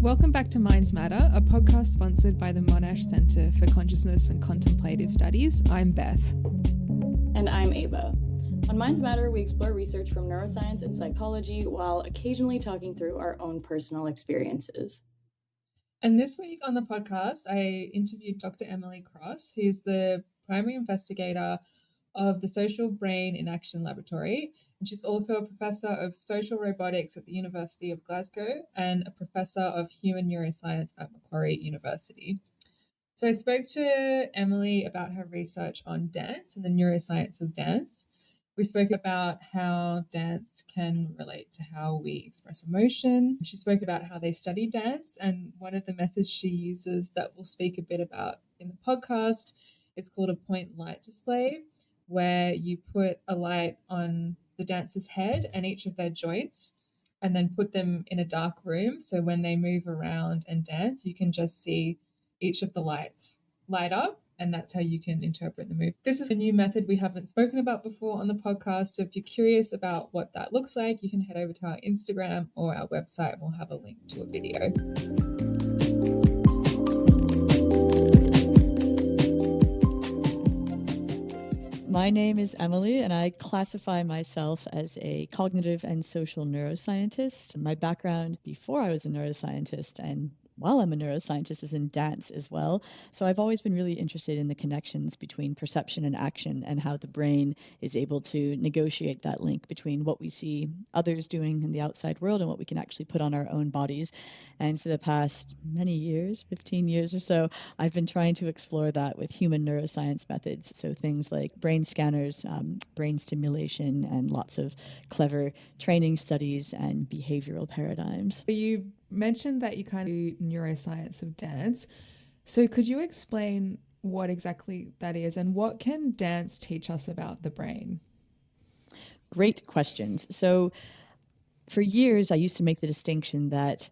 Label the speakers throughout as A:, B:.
A: Welcome back to Minds Matter, a podcast sponsored by the Monash Centre for Consciousness and Contemplative Studies. I'm Beth.
B: And I'm Ava. On Minds Matter, we explore research from neuroscience and psychology while occasionally talking through our own personal experiences.
A: And this week on the podcast, I interviewed Dr. Emily Cross, who's the primary investigator of the Social Brain in Action Laboratory. And she's also a professor of social robotics at the University of Glasgow and a professor of human neuroscience at Macquarie University. So I spoke to Emily about her research on dance and the neuroscience of dance. We spoke about how dance can relate to how we express emotion. She spoke about how they study dance, and one of the methods she uses that we'll speak a bit about in the podcast is called a point light display, where you put a light on the dancer's head and each of their joints and then put them in a dark room. So when they move around and dance, you can just see each of the lights light up, and that's how you can interpret the move. This is a new method we haven't spoken about before on the podcast. So if you're curious about what that looks like, you can head over to our Instagram or our website, and we'll have a link to a video.
C: My name is Emily, and I classify myself as a cognitive and social neuroscientist. My background before I was a neuroscientist and while I'm a neuroscientist is in dance as well. So I've always been really interested in the connections between perception and action and how the brain is able to negotiate that link between what we see others doing in the outside world and what we can actually put on our own bodies. And for the past many years, 15 years or so, I've been trying to explore that with human neuroscience methods. So things like brain scanners, brain stimulation, and lots of clever training studies and behavioral paradigms.
A: You mentioned that you kind of do neuroscience of dance. So could you explain what exactly that is and what can dance teach us about the brain?
C: Great questions. So for years, I used to make the distinction that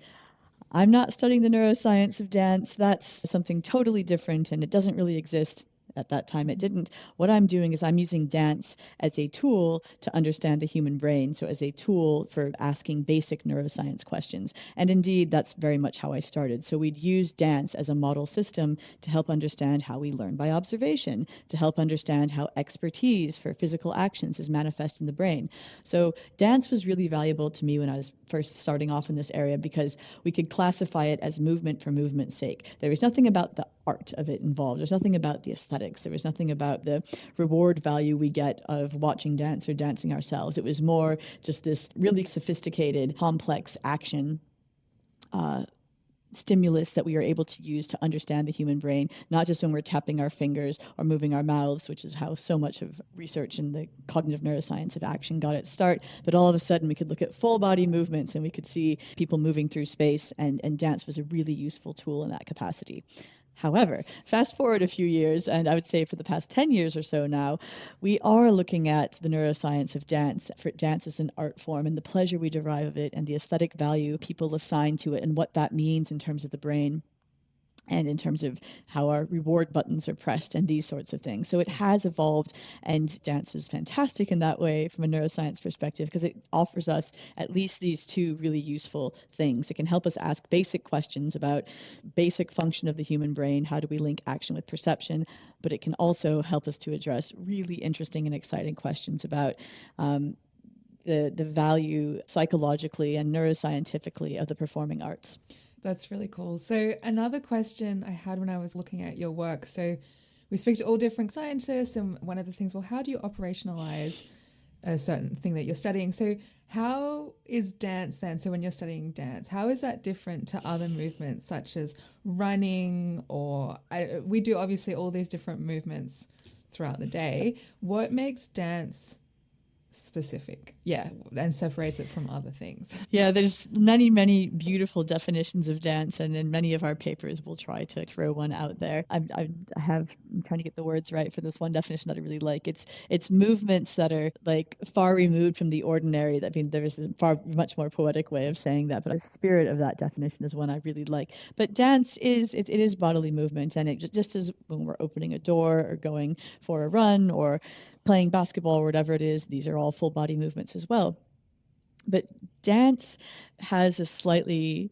C: I'm not studying the neuroscience of dance. That's something totally different, and it doesn't really exist. At that time, it didn't. What I'm doing is I'm using dance as a tool to understand the human brain, so as a tool for asking basic neuroscience questions. And indeed, that's very much how I started. So we'd use dance as a model system to help understand how we learn by observation, to help understand how expertise for physical actions is manifest in the brain. So dance was really valuable to me when I was first starting off in this area because we could classify it as movement for movement's sake. There was nothing about the art of it involved. There's nothing about the aesthetics. There was nothing about the reward value we get of watching dance or dancing ourselves. It was more just this really sophisticated, complex action stimulus that we are able to use to understand the human brain, not just when we're tapping our fingers or moving our mouths, which is how so much of research in the cognitive neuroscience of action got its start. But all of a sudden, we could look at full body movements and we could see people moving through space, and dance was a really useful tool in that capacity. However, fast forward a few years, and I would say for the past 10 years or so now, we are looking at the neuroscience of dance, for dance as an art form and the pleasure we derive of it and the aesthetic value people assign to it and what that means in terms of the brain and in terms of how our reward buttons are pressed and these sorts of things. So it has evolved, and dance is fantastic in that way from a neuroscience perspective because it offers us at least these two really useful things. It can help us ask basic questions about basic function of the human brain, how do we link action with perception, but it can also help us to address really interesting and exciting questions about the value psychologically and neuroscientifically of the performing arts.
A: That's really cool. So another question I had when I was looking at your work, so we speak to all different scientists, and one of the things, well, how do you operationalize a certain thing that you're studying? So how is dance then? So when you're studying dance, how is that different to other movements such as running or we do obviously all these different movements throughout the day. What makes dance specific, and separates it from other things?
C: There's many beautiful definitions of dance, and in many of our papers we'll try to throw one out there. I'm trying to get the words right for this one definition that I really like. It's movements that are like far removed from the ordinary. I mean, there's a much more poetic way of saying that, but the spirit of that definition is one I really like. But dance is it is bodily movement, and it just as when we're opening a door or going for a run or playing basketball or whatever it is, these are all full body movements as well. But dance has a slightly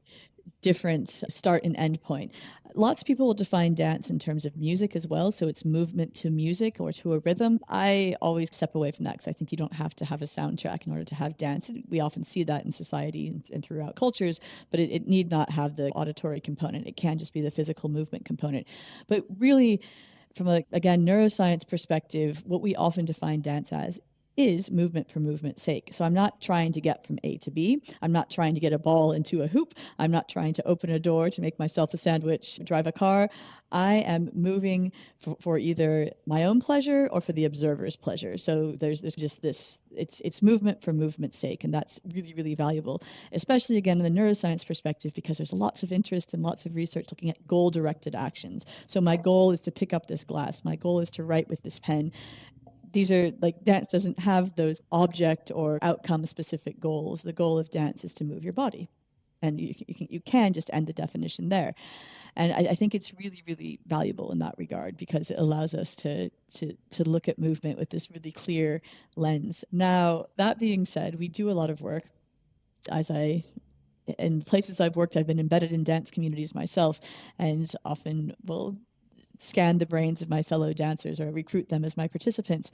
C: different start and end point. Lots of people will define dance in terms of music as well. So it's movement to music or to a rhythm. I always step away from that because I think you don't have to have a soundtrack in order to have dance. We often see that in society and throughout cultures, but it need not have the auditory component. It can just be the physical movement component. But really, from a, again, neuroscience perspective, what we often define dance as is movement for movement's sake. So I'm not trying to get from A to B. I'm not trying to get a ball into a hoop. I'm not trying to open a door to make myself a sandwich, drive a car. I am moving for either my own pleasure or for the observer's pleasure. So there's just this, it's movement for movement's sake. And that's really, really valuable, especially again in the neuroscience perspective, because there's lots of interest and lots of research looking at goal-directed actions. So my goal is to pick up this glass. My goal is to write with this pen. These are like, dance doesn't have those object or outcome specific goals. The goal of dance is to move your body. And you can just end the definition there. And I think it's really, really valuable in that regard because it allows us to look at movement with this really clear lens. Now, that being said, we do a lot of work. In places I've worked, I've been embedded in dance communities myself, and often will scan the brains of my fellow dancers or recruit them as my participants.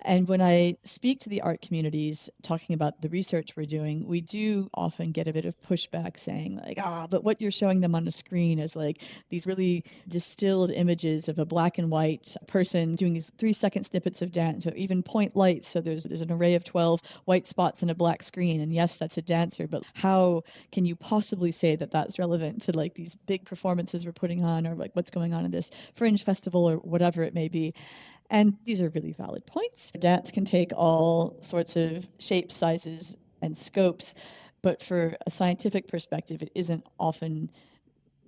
C: And when I speak to the art communities talking about the research we're doing, we do often get a bit of pushback saying like, but what you're showing them on the screen is like these really distilled images of a black and white person doing these 3-second snippets of dance, or even point lights. So there's an array of 12 white spots in a black screen. And yes, that's a dancer, but how can you possibly say that that's relevant to like these big performances we're putting on, or like what's going on in this fringe festival or whatever it may be? And these are really valid points. Dance can take all sorts of shapes, sizes, and scopes, but for a scientific perspective, it isn't often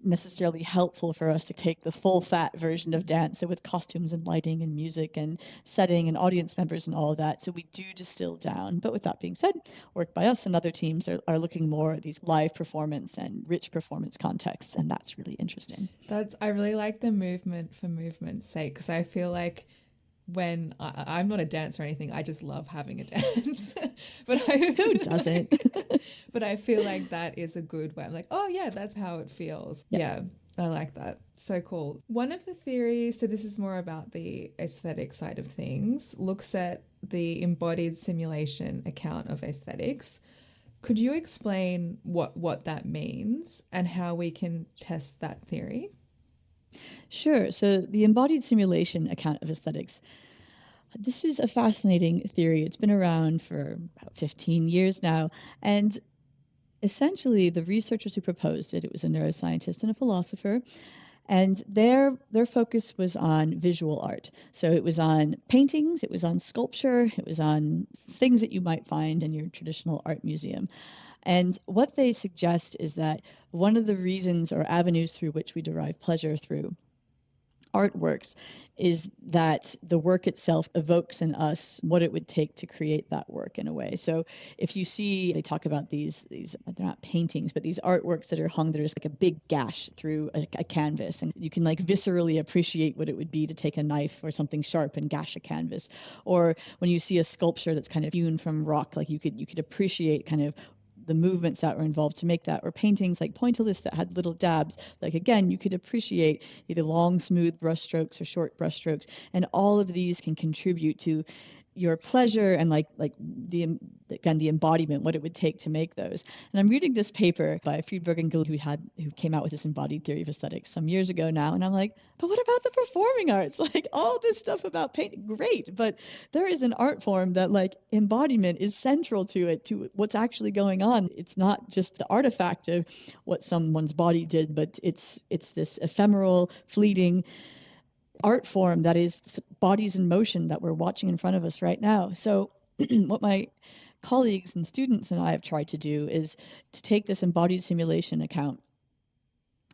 C: necessarily helpful for us to take the full fat version of dance, so with costumes and lighting and music and setting and audience members and all of that. So we do distill down. But with that being said, work by us and other teams are looking more at these live performance and rich performance contexts, and that's really interesting.
A: I really like the movement for movement's sake, because I feel like when I'm not a dancer or anything, I just love having a dance.
C: Who doesn't?
A: But I feel like that is a good way. I'm like, oh yeah, that's how it feels. Yep. Yeah, I like that. So cool. One of the theories, so this is more about the aesthetic side of things, looks at the embodied simulation account of aesthetics. Could you explain what that means and how we can test that theory?
C: Sure. So the embodied simulation account of aesthetics, this is a fascinating theory. It's been around for about 15 years now. And essentially, the researchers who proposed it was a neuroscientist and a philosopher. And their focus was on visual art. So it was on paintings, it was on sculpture, it was on things that you might find in your traditional art museum. And what they suggest is that one of the reasons or avenues through which we derive pleasure through artworks is that the work itself evokes in us what it would take to create that work in a way. So if you see, they talk about these they're not paintings, but these artworks that are hung, there's like a big gash through a canvas, and you can like viscerally appreciate what it would be to take a knife or something sharp and gash a canvas. Or when you see a sculpture that's kind of hewn from rock, like you could appreciate kind of the movements that were involved to make that, or paintings like pointillist that had little dabs. Like again, you could appreciate either long, smooth brushstrokes or short brushstrokes, and all of these can contribute to your pleasure and like the embodiment, what it would take to make those. And I'm reading this paper by Friedberg and Gill, who came out with this embodied theory of aesthetics some years ago now, and I'm like, but what about the performing arts? Like all this stuff about painting, great, but there is an art form that like embodiment is central to it, to what's actually going on. It's not just the artifact of what someone's body did, but it's this ephemeral, fleeting art form that is bodies in motion that we're watching in front of us right now. So what my colleagues and students and I have tried to do is to take this embodied simulation account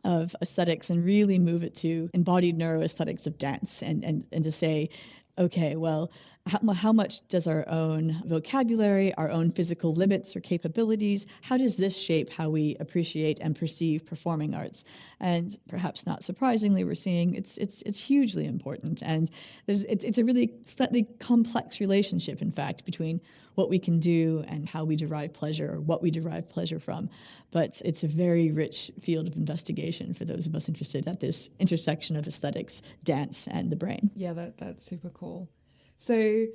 C: of aesthetics and really move it to embodied neuroaesthetics of dance, and to say, okay, well, how much does our own vocabulary, our own physical limits or capabilities, how does this shape how we appreciate and perceive performing arts? And perhaps not surprisingly, we're seeing it's hugely important. And it's a really slightly complex relationship, in fact, between what we can do and how we derive pleasure, or what we derive pleasure from. But it's a very rich field of investigation for those of us interested at this intersection of aesthetics, dance, and the brain.
A: Yeah, that's super cool. So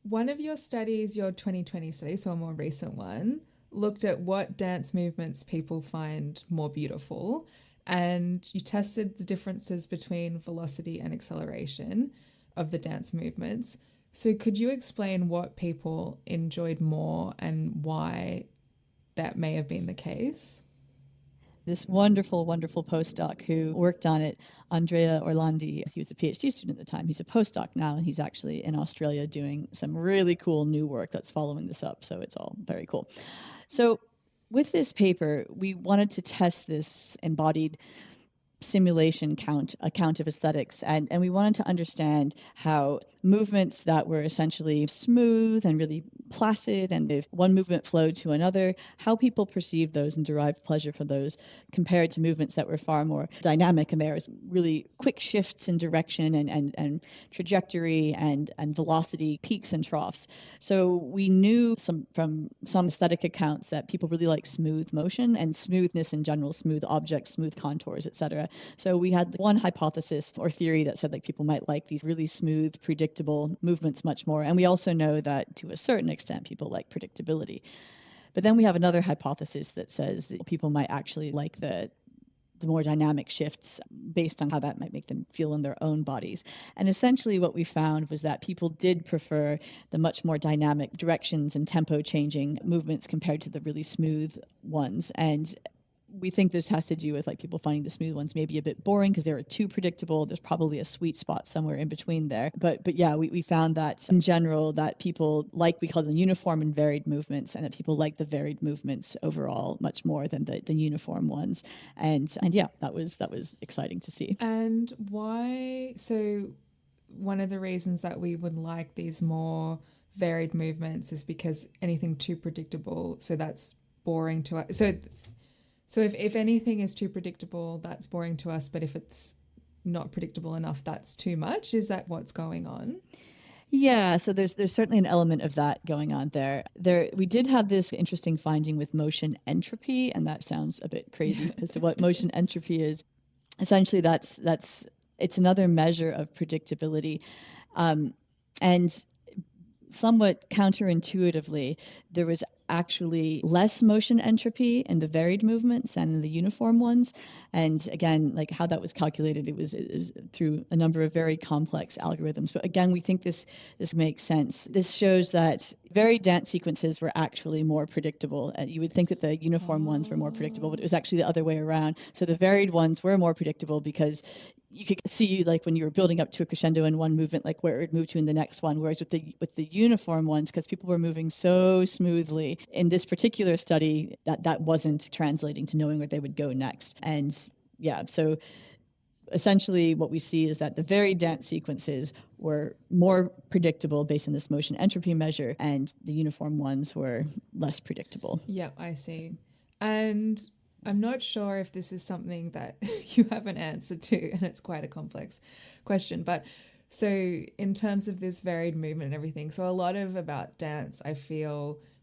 A: one of your studies, your 2020 study, so a more recent one, looked at what dance movements people find more beautiful, and you tested the differences between velocity and acceleration of the dance movements. So could you explain what people enjoyed more and why that may have been the case?
C: This wonderful, wonderful postdoc who worked on it, Andrea Orlandi, he was a PhD student at the time. He's a postdoc now, and he's actually in Australia doing some really cool new work that's following this up. So it's all very cool. So with this paper, we wanted to test this embodied simulation account of aesthetics, and we wanted to understand how movements that were essentially smooth and really placid, and if one movement flowed to another, how people perceived those and derived pleasure from those compared to movements that were far more dynamic, and there was really quick shifts in direction and trajectory and velocity, peaks and troughs. So we knew from some aesthetic accounts that people really like smooth motion and smoothness in general, smooth objects, smooth contours, etc. So we had one hypothesis or theory that said like people might like these really smooth, predictable movements much more. And we also know that to a certain extent, people like predictability. But then we have another hypothesis that says that people might actually like the more dynamic shifts based on how that might make them feel in their own bodies. And essentially what we found was that people did prefer the much more dynamic directions and tempo changing movements compared to the really smooth ones. And we think this has to do with like people finding the smooth ones maybe a bit boring because they were too predictable. There's probably a sweet spot somewhere in between there. But yeah, we found that in general that people like, we call them uniform and varied movements, and that people like the varied movements overall much more than the uniform ones. And yeah, that was exciting to see.
A: And why? So one of the reasons that we would like these more varied movements is because anything too predictable, so that's boring to us. So if anything is too predictable, that's boring to us. But if it's not predictable enough, that's too much. Is that what's going on?
C: Yeah, so there's certainly an element of that going on there. We did have this interesting finding with motion entropy, and that sounds a bit crazy as to what motion entropy is. Essentially, it's another measure of predictability, and somewhat counterintuitively, there was actually less motion entropy in the varied movements than in the uniform ones. And again, like how that was calculated, it was through a number of very complex algorithms. But again, we think this makes sense. This shows that varied dance sequences were actually more predictable. You would think that the uniform ones were more predictable, but it was actually the other way around. So the varied ones were more predictable because you could see like when you were building up to a crescendo in one movement, like where it would move to in the next one. Whereas with the uniform ones, because people were moving so smoothly in this particular study, that wasn't translating to knowing where they would go next. And yeah, so essentially what we see is that the varied dance sequences were more predictable based on this motion entropy measure, and the uniform ones were less predictable.
A: Yeah, I see. And I'm not sure if this is something that you have an answer to, and it's quite a complex question. But so in terms of this varied movement and everything, so a lot of about dance,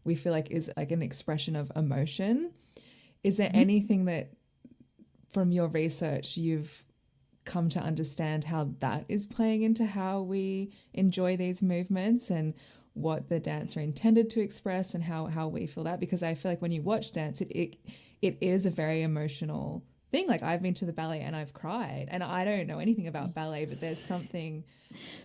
A: we feel like is like an expression of emotion. Is there anything that from your research you've come to understand how that is playing into how we enjoy these movements and what the dancer intended to express and how we feel that? Because I feel like when you watch dance, it is a very emotional thing. Like I've been to the ballet and I've cried, and I don't know anything about ballet, but there's something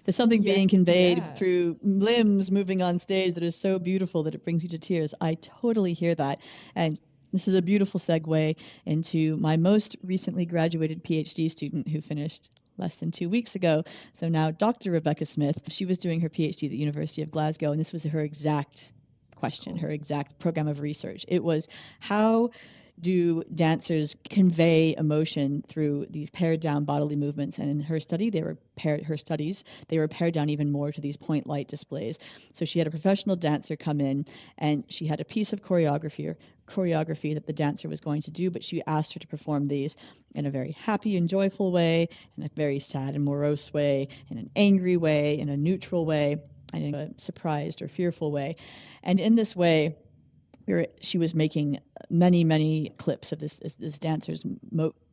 C: being conveyed through limbs moving on stage that is so beautiful that it brings you to tears. I totally hear that. And this is a beautiful segue into my most recently graduated PhD student who finished less than 2 weeks ago. So now Dr. Rebecca Smith, she was doing her PhD at the University of Glasgow, and this was her exact question, her exact program of research. It was, how do dancers convey emotion through these pared down bodily movements? And in her study, they were pared down even more to these point light displays. So she had a professional dancer come in, and she had a piece of choreography that the dancer was going to do, but she asked her to perform these in a very happy and joyful way, in a very sad and morose way, in an angry way, in a neutral way, and in a surprised or fearful way. And in this way, she was making many clips of this dancer's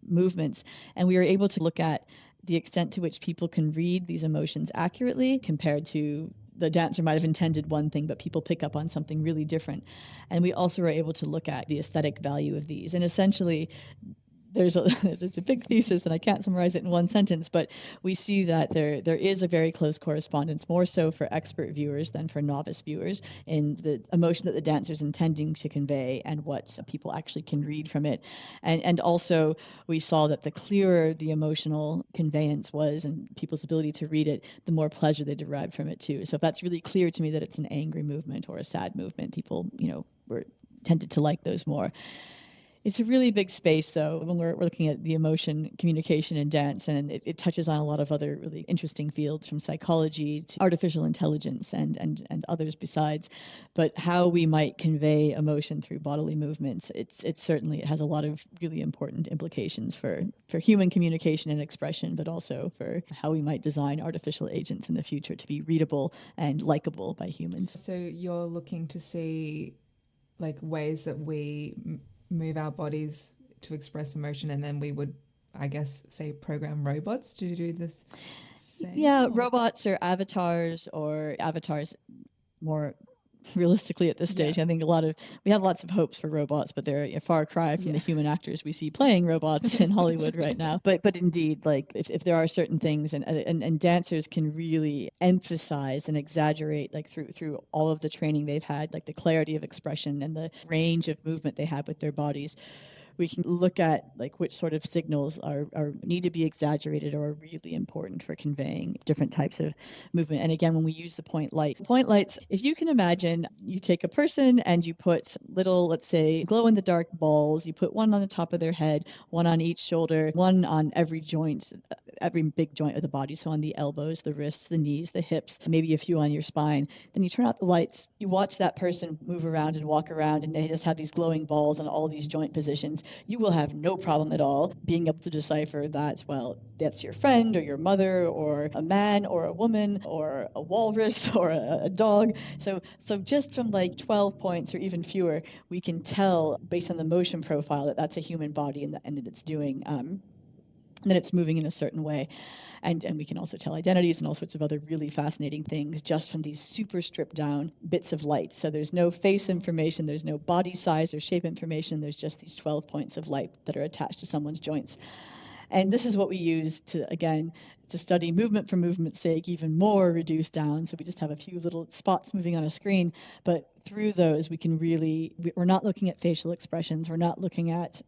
C: movements, and we were able to look at the extent to which people can read these emotions accurately compared to the dancer might have intended one thing, but people pick up on something really different. And we also were able to look at the aesthetic value of these. And essentially, it's a big thesis, and I can't summarize it in one sentence, but we see that there is a very close correspondence, more so for expert viewers than for novice viewers, in the emotion that the dancer is intending to convey and what people actually can read from it. And also we saw that the clearer the emotional conveyance was and people's ability to read it, the more pleasure they derived from it too. So if that's really clear to me that it's an angry movement or a sad movement, people, were tended to like those more. It's a really big space, though, when we're looking at the emotion, communication, and dance, and it touches on a lot of other really interesting fields, from psychology to artificial intelligence and others besides. But how we might convey emotion through bodily movements, it has a lot of really important implications for human communication and expression, but also for how we might design artificial agents in the future to be readable and likable by humans.
A: So you're looking to see like ways that we move our bodies to express emotion, and then we would, I guess, say program robots to do this same?
C: Yeah, robots or avatars more realistically at this stage. Yeah. I think we have lots of hopes for robots, but they're a far cry from the human actors we see playing robots in Hollywood right now. But indeed, like if there are certain things, and dancers can really emphasize and exaggerate, like through all of the training they've had, like the clarity of expression and the range of movement they have with their bodies, we can look at like which sort of signals are need to be exaggerated or are really important for conveying different types of movement. And again, when we use the point lights, if you can imagine, you take a person and you put little, let's say, glow in the dark balls, you put one on the top of their head, one on each shoulder, one on every joint, every big joint of the body. So on the elbows, the wrists, the knees, the hips, maybe a few on your spine. Then you turn out the lights, you watch that person move around and walk around, and they just have these glowing balls on all these joint positions. You will have no problem at all being able to decipher that, well, that's your friend or your mother or a man or a woman or a walrus or a dog. So just from like 12 points or even fewer, we can tell based on the motion profile that that's a human body and that it's doing that it's moving in a certain way. And we can also tell identities and all sorts of other really fascinating things just from these super stripped down bits of light. So there's no face information, there's no body size or shape information, there's just these 12 points of light that are attached to someone's joints. And this is what we use to study movement for movement's sake, even more reduced down. So we just have a few little spots moving on a screen, but through those we can we're not looking at facial expressions, we're not looking at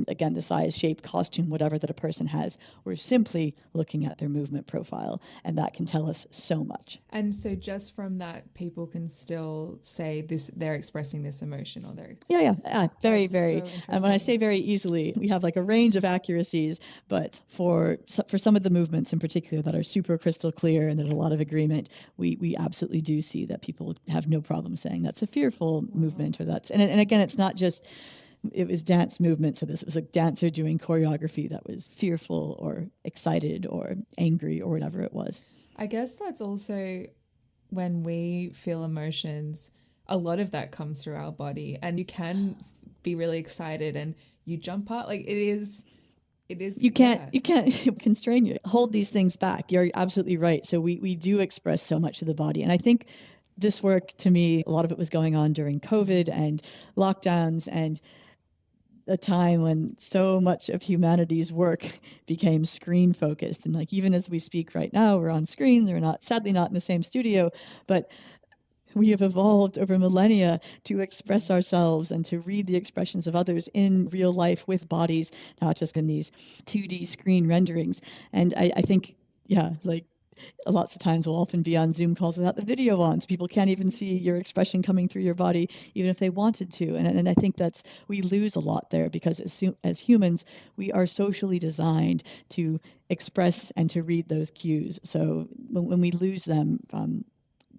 C: again, the size, shape, costume, whatever that a person has. We're simply looking at their movement profile, and that can tell us so much.
A: And so just from that, people can still say this, they're expressing this emotion, or they're...
C: Yeah, very. So and when I say very easily, we have like a range of accuracies, but for some of the movements in particular that are super crystal clear and there's a lot of agreement, we absolutely do see that people have no problem saying that's a fearful movement, or that's... And again, it's not just... It was dance movement, so this was a dancer doing choreography that was fearful or excited or angry or whatever it was.
A: I guess that's also when we feel emotions, a lot of that comes through our body, and you can be really excited and you jump out. Like it is. You can't
C: constrain you. Hold these things back. You're absolutely right. So we do express so much of the body, and I think this work, to me, a lot of it was going on during COVID and lockdowns and a time when so much of humanity's work became screen focused. And like, even as we speak right now, we're on screens, we're sadly not in the same studio, but we have evolved over millennia to express ourselves and to read the expressions of others in real life with bodies, not just in these 2D screen renderings. And I think, lots of times we'll often be on Zoom calls without the video on, so people can't even see your expression coming through your body, even if they wanted to. And I think we lose a lot there, because as humans, we are socially designed to express and to read those cues. So when we lose them from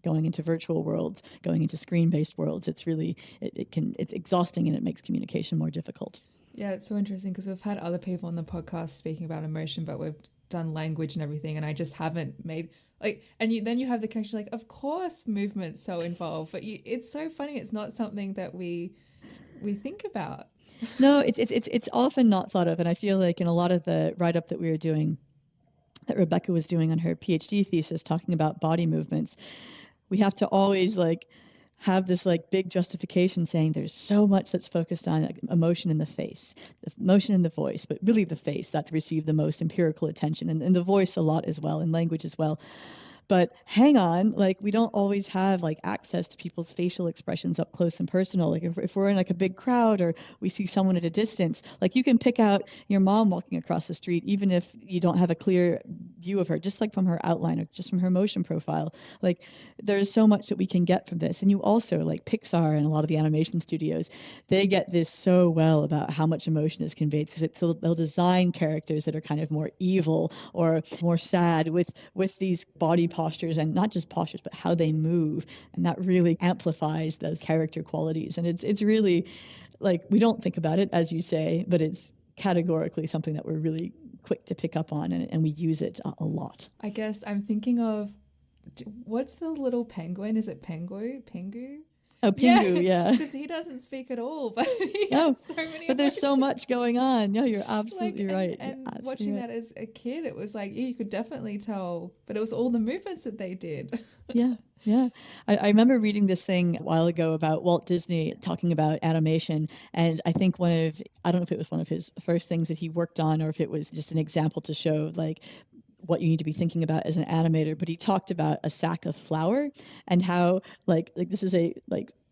C: going into virtual worlds, going into screen-based worlds, it's really, it's exhausting, and it makes communication more difficult.
A: Yeah, it's so interesting because we've had other people on the podcast speaking about emotion, but we've done language and everything, and I just haven't made then you have the connection, like, of course movement's so involved, but it's so funny, it's not something that we think about.
C: No, it's often not thought of, and I feel like in a lot of the write-up that we were doing, that Rebecca was doing on her PhD thesis, talking about body movements, we have to always have this big justification saying there's so much that's focused on emotion in the face, emotion in the voice, but really the face that's received the most empirical attention, and the voice a lot as well, and language as well. But hang on, we don't always have access to people's facial expressions up close and personal. If we're in a big crowd, or we see someone at a distance, you can pick out your mom walking across the street, even if you don't have a clear view of her, just from her outline or just from her motion profile. There's so much that we can get from this. And you also, Pixar and a lot of the animation studios, they get this so well about how much emotion is conveyed. So they'll design characters that are kind of more evil or more sad with these body postures, and not just postures, but how they move, and that really amplifies those character qualities. And it's really, we don't think about it, as you say, but it's categorically something that we're really quick to pick up on, and we use it a lot.
A: I guess I'm thinking of, what's the little penguin? Is it Pingu?
C: Oh, Pingu, yeah.
A: Because he doesn't speak at all, but he has so many
C: But there's so much going on. No, you're absolutely right.
A: And watching that as a kid, it was you could definitely tell, but it was all the movements that they did.
C: Yeah. I remember reading this thing a while ago about Walt Disney talking about animation, and I think I don't know if it was one of his first things that he worked on, or if it was just an example to show what you need to be thinking about as an animator, but he talked about a sack of flour, and how this is a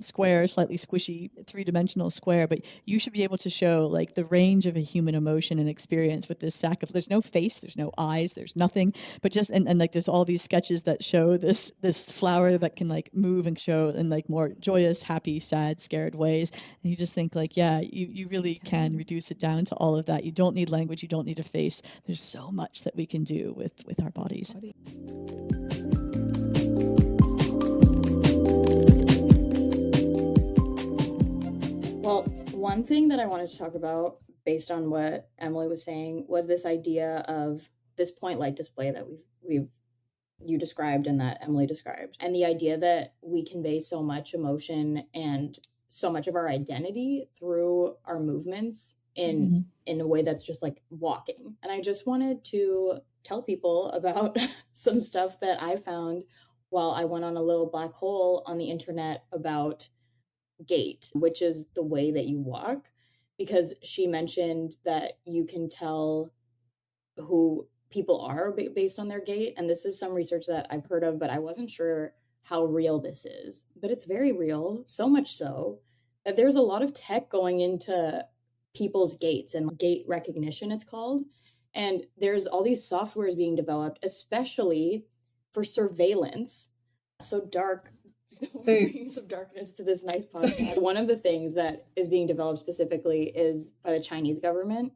C: square, slightly squishy, three-dimensional square, but you should be able to show the range of a human emotion and experience with this sack of, there's no face, there's no eyes, there's nothing, but just and there's all these sketches that show this flower that can move and show in more joyous, happy, sad, scared ways. And you just think you really can reduce it down to all of that. You don't need language, you don't need a face. There's so much that we can do with our bodies.
B: Well, one thing that I wanted to talk about, based on what Emily was saying, was this idea of this point light display that you described and that Emily described, and the idea that we convey so much emotion and so much of our identity through our movements in a way that's just walking. And I just wanted to tell people about some stuff that I found while I went on a little black hole on the internet about gait, which is the way that you walk, because she mentioned that you can tell who people are based on their gait. And this is some research that I've heard of, but I wasn't sure how real this is. But it's very real, so much so that there's a lot of tech going into people's gaits, and gait recognition, it's called. And there's all these softwares being developed, especially for surveillance. So bringing some darkness to this nice podcast. One of the things that is being developed specifically is by the Chinese government.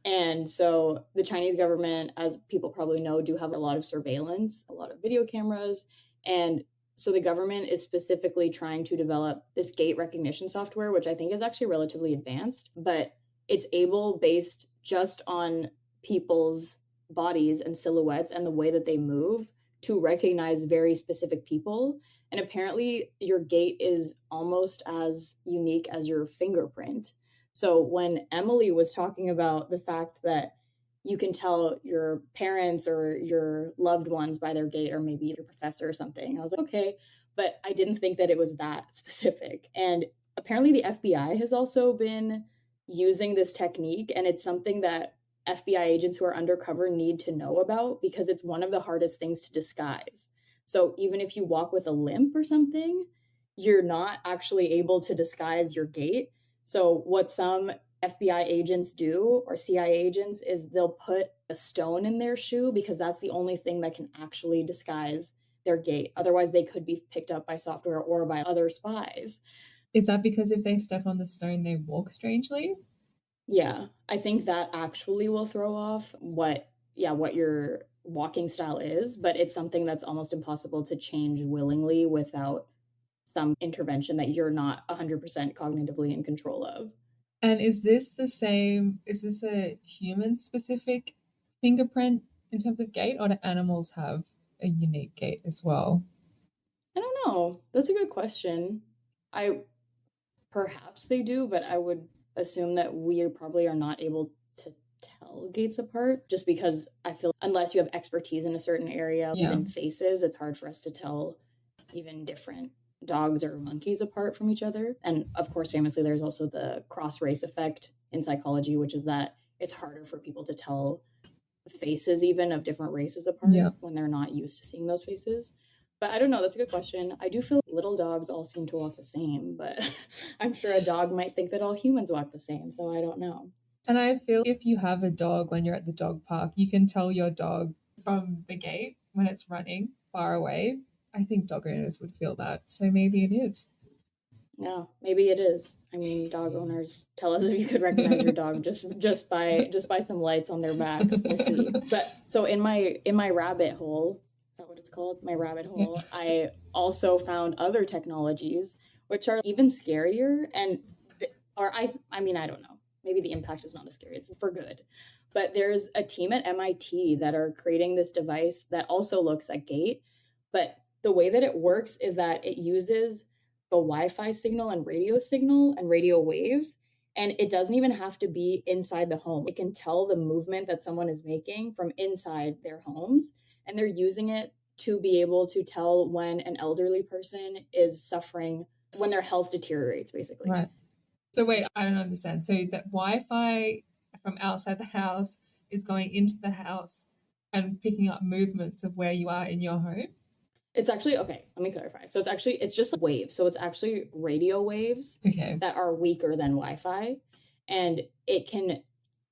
B: And so the Chinese government, as people probably know, do have a lot of surveillance, a lot of video cameras. And so the government is specifically trying to develop this gait recognition software, which I think is actually relatively advanced, but it's able, based just on people's bodies and silhouettes and the way that they move, to recognize very specific people. And apparently your gait is almost as unique as your fingerprint. So when Emily was talking about the fact that you can tell your parents or your loved ones by their gait, or maybe your professor or something, I was like, okay, but I didn't think that it was that specific. And apparently the FBI has also been using this technique, and it's something that FBI agents who are undercover need to know about, because it's one of the hardest things to disguise. So even if you walk with a limp or something, you're not actually able to disguise your gait. So what some FBI agents do, or CIA agents, is they'll put a stone in their shoe because that's the only thing that can actually disguise their gait. Otherwise, they could be picked up by software or by other spies.
A: Is that because if they step on the stone, they walk strangely?
B: Yeah, I think that actually will throw off what your walking style is, but it's something that's almost impossible to change willingly without some intervention that you're not 100% cognitively in control of.
A: And is this a human specific fingerprint in terms of gait, or do animals have a unique gait as well?
B: I don't know. That's a good question. I Perhaps they do, but I would assume that we probably are not able to tell gaits apart just because I feel unless you have expertise in a certain area,
A: Yeah.
B: even faces, it's hard for us to tell even different dogs or monkeys apart from each other. And of course, famously, there's also the cross race effect in psychology, which is that it's harder for people to tell faces even of different races apart
A: Yeah.
B: when they're not used to seeing those faces. But I don't know, that's a good question. I do feel like little dogs all seem to walk the same, but I'm sure a dog might think that all humans walk the same, so I don't know.
A: And I feel if you have a dog when you're at the dog park, you can tell your dog from the gate when it's running far away. I think dog owners would feel that. So maybe it is.
B: Yeah, maybe it is. I mean, dog owners, tell us if you could recognize your dog just by some lights on their backs. We'll see. But so in my rabbit hole, is that what it's called? My rabbit hole. I also found other technologies which are even scarier and I mean, I don't know. Maybe the impact is not as scary. It's for good. But there's a team at MIT that are creating this device that also looks at gait, but the way that it works is that it uses the Wi-Fi signal and radio waves. And it doesn't even have to be inside the home. It can tell the movement that someone is making from inside their homes. And they're using it to be able to tell when an elderly person is suffering, when their health deteriorates, basically.
A: Right. So wait, I don't understand. So that Wi-Fi from outside the house is going into the house and picking up movements of where you are in your home?
B: It's actually, okay, let me clarify. So it's just waves. So it's actually radio waves that are weaker than Wi-Fi. And it can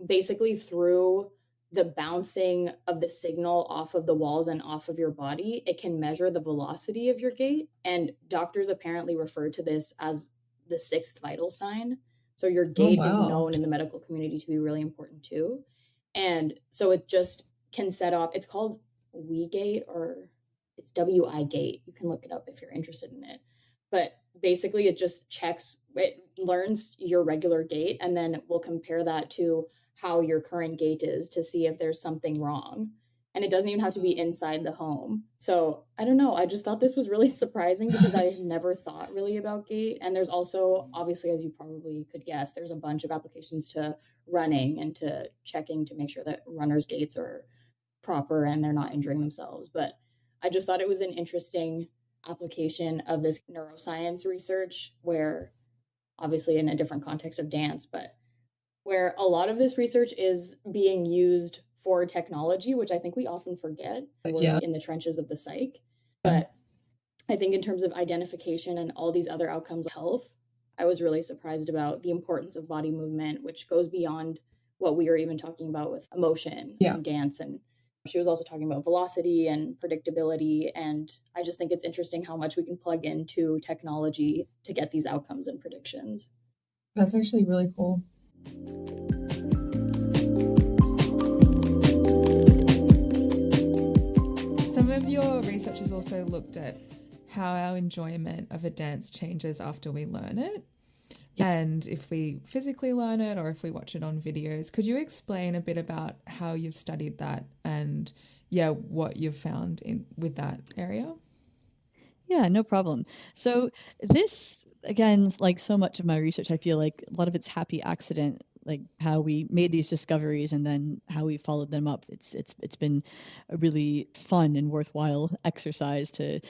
B: basically, through the bouncing of the signal off of the walls and off of your body, it can measure the velocity of your gait. And doctors apparently refer to this as the sixth vital sign. So your gait is known in the medical community to be really important too. And so it just can set off, it's called WeGate, or it's WI gate. You can look it up if you're interested in it. But basically it learns your regular gait and then it will compare that to how your current gait is to see if there's something wrong. And it doesn't even have to be inside the home. So I don't know. I just thought this was really surprising because I had never thought really about gait. And there's also, obviously, as you probably could guess, there's a bunch of applications to running and to checking to make sure that runners' gaits are proper and they're not injuring themselves. But I just thought it was an interesting application of this neuroscience research where, obviously in a different context of dance, but where a lot of this research is being used for technology, which I think we often forget. We're in the trenches of the psych. But I think in terms of identification and all these other outcomes of health, I was really surprised about the importance of body movement, which goes beyond what we were even talking about with emotion and dance. And she was also talking about velocity and predictability. And I just think it's interesting how much we can plug into technology to get these outcomes and predictions.
A: That's actually really cool. Some of your research has also looked at how our enjoyment of a dance changes after we learn it. And if we physically learn it or if we watch it on videos. Could you explain a bit about how you've studied that and what you've found with that area?
C: Yeah, no problem. So this, again, like so much of my research, I feel like a lot of it's happy accident, like how we made these discoveries and then how we followed them up. It's been a really fun and worthwhile exercise to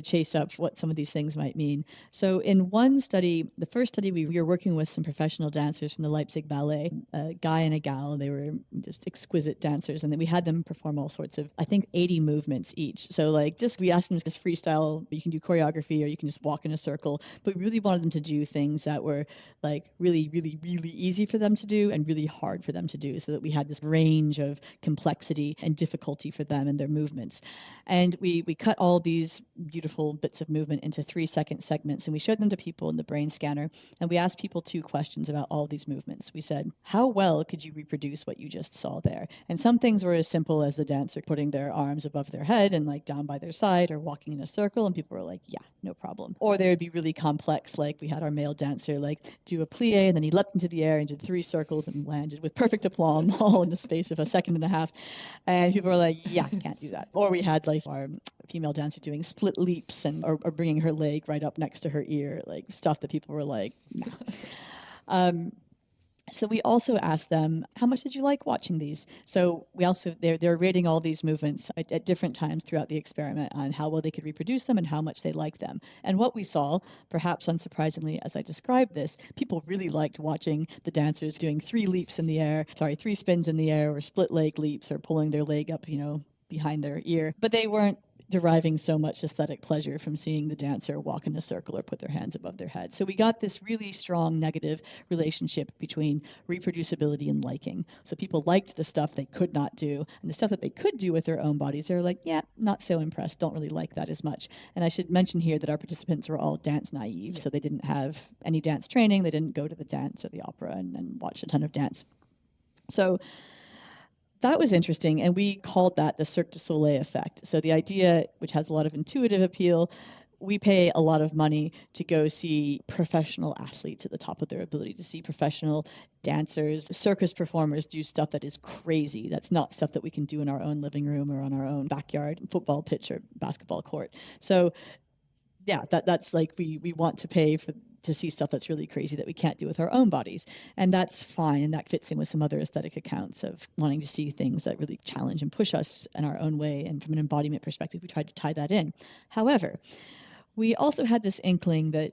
C: chase up what some of these things might mean. So in one study, the first study, we were working with some professional dancers from the Leipzig Ballet, a guy and a gal. They were just exquisite dancers, and then we had them perform all sorts of, I think, 80 movements each. So like we asked them to just freestyle. You can do choreography or you can just walk in a circle, but we really wanted them to do things that were like really, really, really easy for them them to do and really hard for them to do, so that we had this range of complexity and difficulty for them and their movements. And we cut all these beautiful bits of movement into 3-second segments, and we showed them to people in the brain scanner, and we asked people 2 questions about all these movements. We said, how well could you reproduce what you just saw there? And some things were as simple as the dancer putting their arms above their head and like down by their side, or walking in a circle, and people were like, yeah, no problem. Or they would be really complex, like we had our male dancer like do a plie, and then he leapt into the air and did 3 circles and landed with perfect aplomb all in the space of a second and a half. And people were like, yeah, can't do that. Or we had like our female dancer doing split leaps and or bringing her leg right up next to her ear, like stuff that people were like, no. So we also asked them, how much did you like watching these? So we also, they're rating all these movements at different times throughout the experiment on how well they could reproduce them and how much they liked them. And what we saw, perhaps unsurprisingly, as I described this, people really liked watching the dancers doing 3 spins in the air, or split leg leaps, or pulling their leg up, behind their ear. But they weren't deriving so much aesthetic pleasure from seeing the dancer walk in a circle or put their hands above their head. So we got this really strong negative relationship between reproducibility and liking. So people liked the stuff they could not do, and the stuff that they could do with their own bodies, they were like, yeah, not so impressed, don't really like that as much. And I should mention here that our participants were all dance naive, so they didn't have any dance training, they didn't go to the dance or the opera and watch a ton of dance. So that was interesting, and we called that the Cirque du Soleil effect. So the idea, which has a lot of intuitive appeal, we pay a lot of money to go see professional athletes at the top of their ability, to see professional dancers, circus performers do stuff that is crazy. That's not stuff that we can do in our own living room or on our own backyard football pitch or basketball court. So yeah, that's like we want to pay to see stuff that's really crazy that we can't do with our own bodies. And that's fine. And that fits in with some other aesthetic accounts of wanting to see things that really challenge and push us in our own way. And from an embodiment perspective, we tried to tie that in. However, we also had this inkling that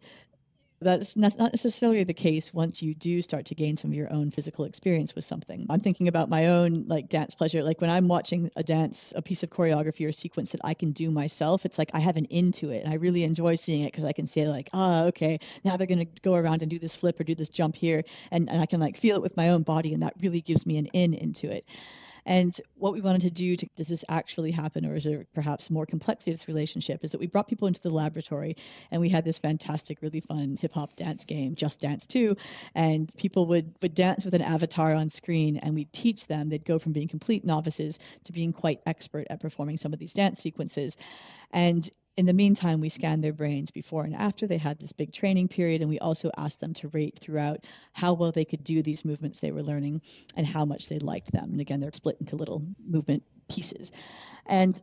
C: that's not necessarily the case once you do start to gain some of your own physical experience with something. I'm thinking about my own like dance pleasure. Like when I'm watching a piece of choreography or sequence that I can do myself, it's like I have an into it. And I really enjoy seeing it because I can say like, okay, now they're going to go around and do this flip or do this jump here. And I can like feel it with my own body. And that really gives me an into it. And what we wanted to do does this actually happen, or is there perhaps more complexity to this relationship, is that we brought people into the laboratory and we had this fantastic, really fun hip hop dance game, Just Dance 2. And people would dance with an avatar on screen, and we'd teach them. They'd go from being complete novices to being quite expert at performing some of these dance sequences. And in the meantime, we scanned their brains before and after. They had this big training period, and we also asked them to rate throughout how well they could do these movements they were learning and how much they liked them. And again, they're split into little movement pieces. And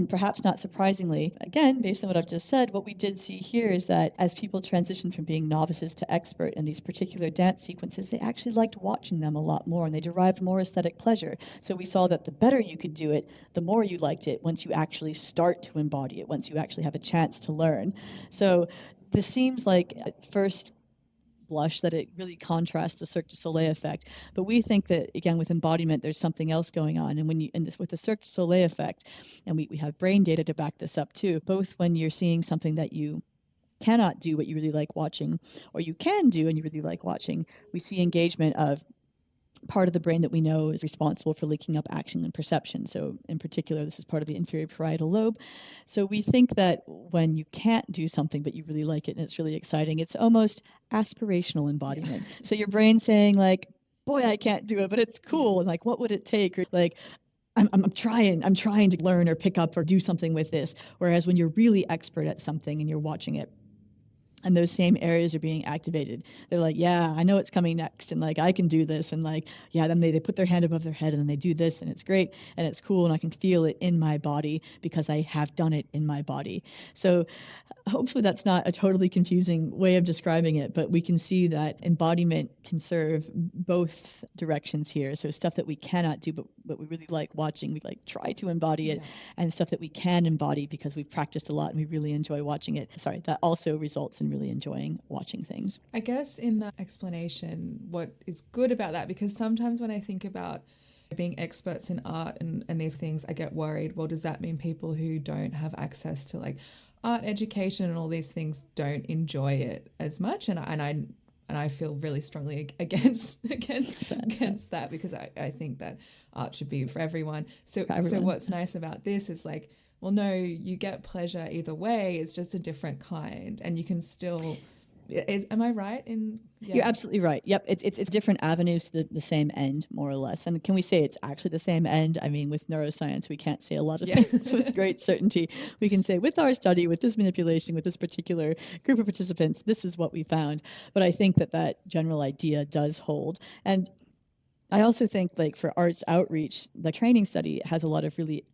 C: perhaps not surprisingly, again, based on what I've just said, what we did see here is that as people transitioned from being novices to expert in these particular dance sequences, they actually liked watching them a lot more, and they derived more aesthetic pleasure. So we saw that the better you could do it, the more you liked it once you actually start to embody it, once you actually have a chance to learn. So this seems like at first blush that it really contrasts the Cirque du Soleil effect. But we think that, again, with embodiment, there's something else going on. And with the Cirque du Soleil effect, and we have brain data to back this up too, both when you're seeing something that you cannot do what you really like watching, or you can do and you really like watching, we see engagement of part of the brain that we know is responsible for linking up action and perception. So in particular, this is part of the inferior parietal lobe. So we think that when you can't do something, but you really like it and it's really exciting, it's almost aspirational embodiment. Yeah. So your brain's saying like, boy, I can't do it, but it's cool. And like, what would it take? Or like, I'm trying to learn or pick up or do something with this. Whereas when you're really expert at something and you're watching it, and those same areas are being activated, they're like, yeah, I know it's coming next, and like I can do this, and like, yeah, then they put their hand above their head and then they do this, and it's great and it's cool, and I can feel it in my body because I have done it in my body. So hopefully that's not a totally confusing way of describing it, but we can see that embodiment can serve both directions here. So stuff that we cannot do, but we really like watching, we like try to embody it, and stuff that we can embody because we've practiced a lot and we really enjoy watching it. Sorry, that also results in really enjoying watching things.
A: I guess in that explanation, what is good about that, because sometimes when I think about being experts in art and these things, I get worried, well, does that mean people who don't have access to like art education and all these things don't enjoy it as much? And I feel really strongly against that, because I think that art should be for everyone. So what's nice about this is like, well, no, you get pleasure either way. It's just a different kind, and you can still. Am I right in? Yeah.
C: You're absolutely right. Yep, it's different avenues to the same end, more or less. And can we say it's actually the same end? I mean, with neuroscience, we can't say a lot of things with great certainty. We can say with our study, with this manipulation, with this particular group of participants, this is what we found. But I think that general idea does hold. And I also think, like, for arts outreach, the training study has a lot of really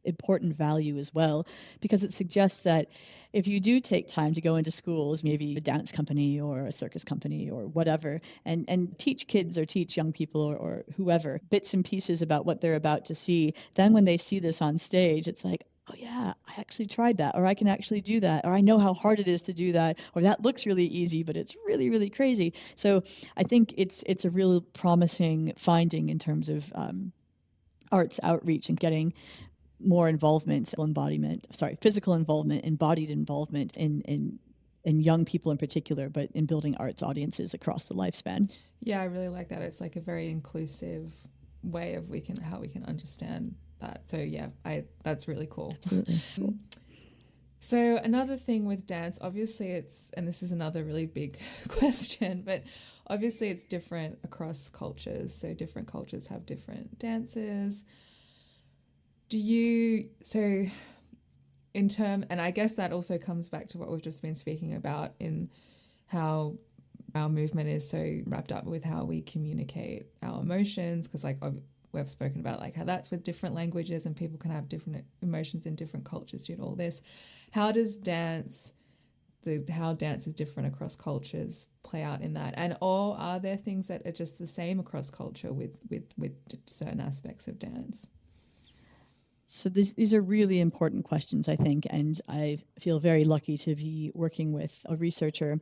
C: important value as well, because it suggests that if you do take time to go into schools, maybe a dance company or a circus company or whatever, and teach kids or teach young people or whoever bits and pieces about what they're about to see, then when they see this on stage, it's like, oh yeah, I actually tried that, or I can actually do that, or I know how hard it is to do that, or that looks really easy, but it's really, really crazy. So I think it's a real promising finding in terms of arts outreach and getting more physical involvement, embodied involvement in young people in particular, but in building arts audiences across the lifespan.
A: Yeah, I really like that. It's like a very inclusive way of how we can understand that. So yeah, that's really cool.
C: Absolutely.
A: So another thing with dance, obviously and this is another really big question, but obviously it's different across cultures. So different cultures have different dances. And I guess that also comes back to what we've just been speaking about in how our movement is so wrapped up with how we communicate our emotions, because like we've spoken about like how that's with different languages and people can have different emotions in different cultures due to all this. How does how dance is different across cultures play out in that? Or are there things that are just the same across culture with certain aspects of dance?
C: So these are really important questions, I think, and I feel very lucky to be working with a researcher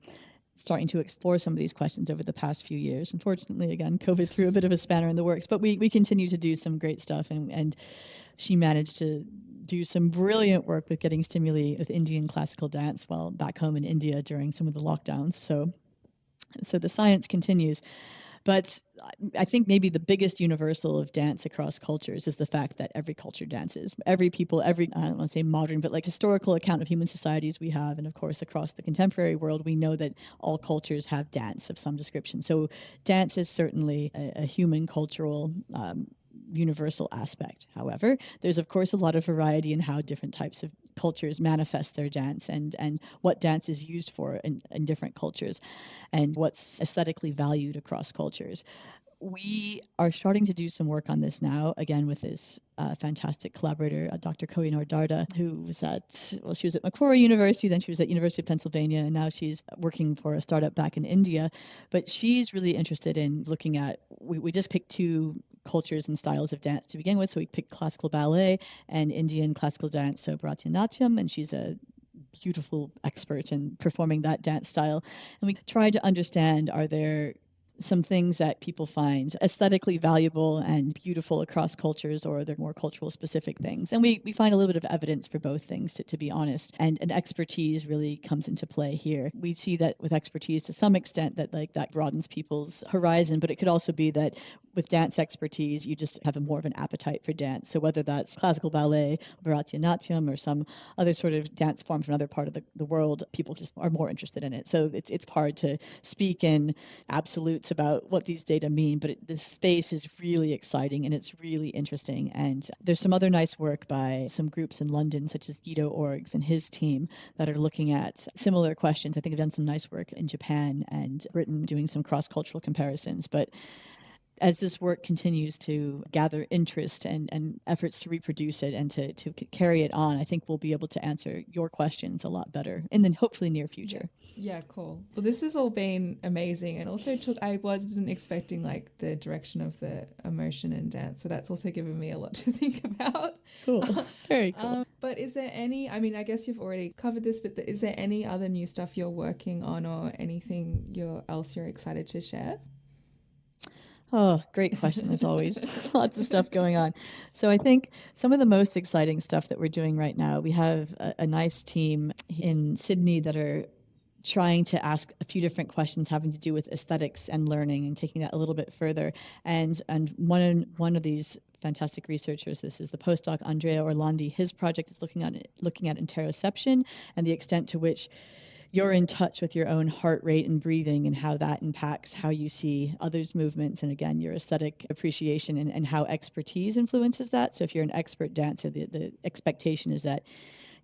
C: starting to explore some of these questions over the past few years. Unfortunately, again, COVID threw a bit of a spanner in the works, but we continue to do some great stuff, and she managed to do some brilliant work with getting stimuli with Indian classical dance while back home in India during some of the lockdowns. So the science continues. But I think maybe the biggest universal of dance across cultures is the fact that every culture dances. Every people, I don't want to say modern, but like historical account of human societies we have, and of course across the contemporary world, we know that all cultures have dance of some description. So dance is certainly a human cultural universal aspect. However, there's of course a lot of variety in how different types of cultures manifest their dance and what dance is used for in different cultures and what's aesthetically valued across cultures. We are starting to do some work on this now, again, with this fantastic collaborator, Dr. Kohinoor Darda, who was she was at Macquarie University, then she was at University of Pennsylvania, and now she's working for a startup back in India. But she's really interested in looking at, we just picked two cultures and styles of dance to begin with. So we picked classical ballet and Indian classical dance, so Bharatanatyam, and she's a beautiful expert in performing that dance style. And we tried to understand, are there some things that people find aesthetically valuable and beautiful across cultures, or they're more cultural specific things. And we find a little bit of evidence for both things, to be honest. And expertise really comes into play here. We see that with expertise to some extent that broadens people's horizon, but it could also be that with dance expertise, you just have more of an appetite for dance. So whether that's classical ballet, Bharatanatyam, or some other sort of dance form from another part of the world, people just are more interested in it. So it's hard to speak in absolutes about what these data mean, but this space is really exciting and it's really interesting. And there's some other nice work by some groups in London, such as Guido Orgs and his team, that are looking at similar questions. I think they've done some nice work in Japan and Britain doing some cross-cultural comparisons. But as this work continues to gather interest and efforts to reproduce it and to carry it on, I think we'll be able to answer your questions a lot better in the hopefully near future.
A: Yeah, cool. Well, this has all been amazing, and also I wasn't expecting like the direction of the emotion and dance, so that's also given me a lot to think about.
C: Cool. Very cool.
A: But is there any, I mean, I guess you've already covered this, but is there any other new stuff you're working on or anything else you're excited to share?
C: Oh, great question. There's always lots of stuff going on. So I think some of the most exciting stuff that we're doing right now, we have a nice team in Sydney that are trying to ask a few different questions having to do with aesthetics and learning and taking that a little bit further. And one of these fantastic researchers, this is the postdoc Andrea Orlandi, his project is looking at interoception and the extent to which you're in touch with your own heart rate and breathing and how that impacts how you see others' movements and, again, your aesthetic appreciation and how expertise influences that. So if you're an expert dancer, the expectation is that